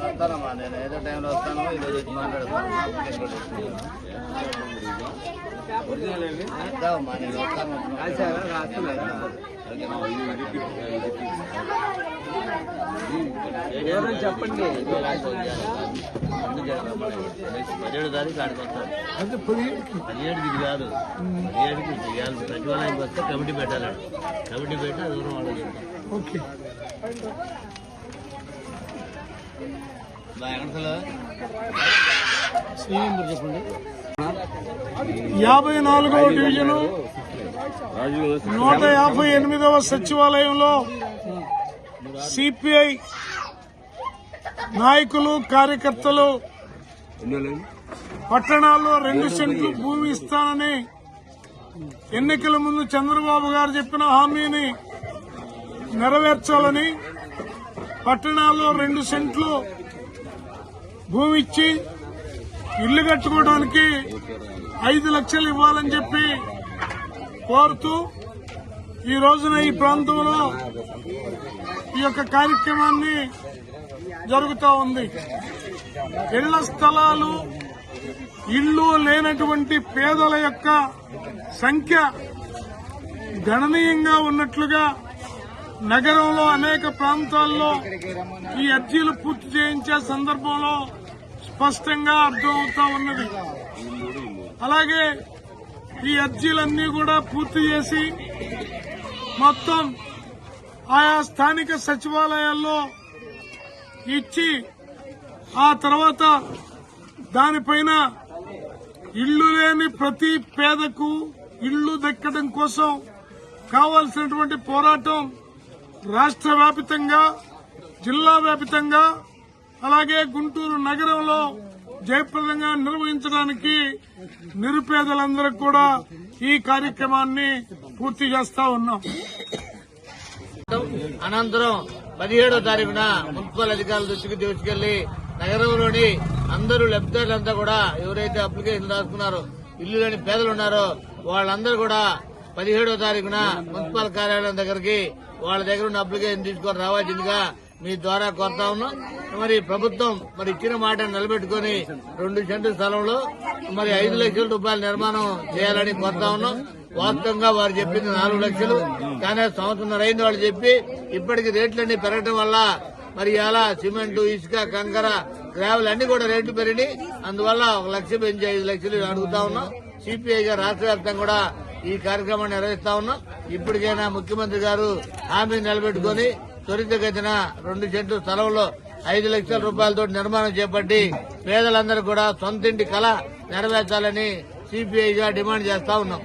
వస్తానమ్మా, నేను ఏదో టైంలో వస్తాను. ఈరోజు వచ్చి మాట్లాడతాను. వస్తావమ్మా, నేను వస్తాను. చెప్పండి. 17 తారీఖు ఆడికి వస్తాను. 17కి ఇది కాదు, 17కి సచివాలయానికి వస్తే కమిటీ పెట్టాలి. కమిటీ పెట్టి అది దూరం వాళ్ళు ఓకే. చెప్పండి. 54వ డివిజను 158వ సచివాలయంలో సిపిఐ నాయకులు కార్యకర్తలు పట్టణాల్లో 2 సెంట్లు భూమి ఇస్తానని ఎన్నికల ముందు చంద్రబాబు గారు చెప్పిన హామీని నెరవేర్చాలని పట్టణాల్లో 2 సెంట్లు భూమి ఇచ్చి ఇల్లు కట్టుకోవడానికి 5 లక్షలు ఇవ్వాలని చెప్పి కోరుతూ ఈ రోజున ఈ ప్రాంతంలో ఈ యొక్క కార్యక్రమాన్ని జరుగుతూ ఉంది. ఇళ్ల స్థలాలు, ఇళ్లు లేనటువంటి పేదల యొక్క సంఖ్య గణనీయంగా ఉన్నట్లుగా నగరంలో అనేక ప్రాంతాల్లో ఈ అర్జీలు పూర్తి చేయించే సందర్భంలో స్పష్టంగా అర్థమవుతా ఉన్నది. అలాగే ఈ అర్జీలన్నీ కూడా పూర్తి చేసి మొత్తం ఆయా స్థానిక సచివాలయాల్లో ఇచ్చి ఆ తర్వాత దానిపైన ఇళ్లు లేని ప్రతి పేదకు ఇళ్లు దక్కడం కోసం కావాల్సినటువంటి పోరాటం రాష్ట్ర వ్యాప్తంగా, జిల్లా వ్యాప్తంగా, అలాగే గుంటూరు నగరంలో జయప్రదంగా నిర్వహించడానికి నిరుపేదలందరూ కూడా ఈ కార్యక్రమాన్ని పూర్తి చేస్తా ఉన్నాం. అనంతరం 17వ తారీఖున మున్సిపల్ అధికారుల దృష్టికి తీసుకెళ్లి నగరంలోని అందరూ లబ్ధిదారులంతా కూడా ఎవరైతే అప్లికేషన్ రాసుకున్నారో ఇల్లు లేని పేదలు ఉన్నారో వాళ్ళందరూ కూడా 17వ తారీఖున మున్సిపల్ కార్యాలయం దగ్గరికి వాళ్ళ దగ్గర ఉన్న అప్లికేషన్ తీసుకొని రావాల్సిందిగా మీ ద్వారా కోరుతా ఉన్నాం. మరి ప్రభుత్వం మరి ఇచ్చిన మాట నిలబెట్టుకుని 2 సెంట్ల స్థలంలో మరి 5 లక్షల రూపాయల నిర్మాణం చేయాలని కోరుతా ఉన్నాం. వాస్తవంగా వారు చెప్పింది 4 లక్షలు, కానీ సంవత్సరం అయింది వాళ్ళు చెప్పి. ఇప్పటికి రేట్లన్నీ పెరగడం వల్ల మరి ఇలా సిమెంట్, ఇసుక, కంకర, గ్రావెల్ అన్ని కూడా రేట్లు పెరిగినాయి. అందువల్ల 1 లక్ష పెంచి 5 లక్షలు అడుగుతా ఉన్నాం. సిపిఐగా రాష్ట్ర వ్యాప్తంగా కూడా ఈ కార్యక్రమాన్ని నిర్వహిస్తా ఉన్నాం. ఇప్పటికైనా ముఖ్యమంత్రి గారు హామీ నిలబెట్టుకుని త్వరితగతిన 2 సెంట్ల స్థలంలో 5 లక్షల రూపాయలతో నిర్మాణం చేపట్టి పేదలందరూ కూడా సొంతింటి కళ నెరవేర్చాలని సిపిఐగా డిమాండ్ చేస్తా ఉన్నాం.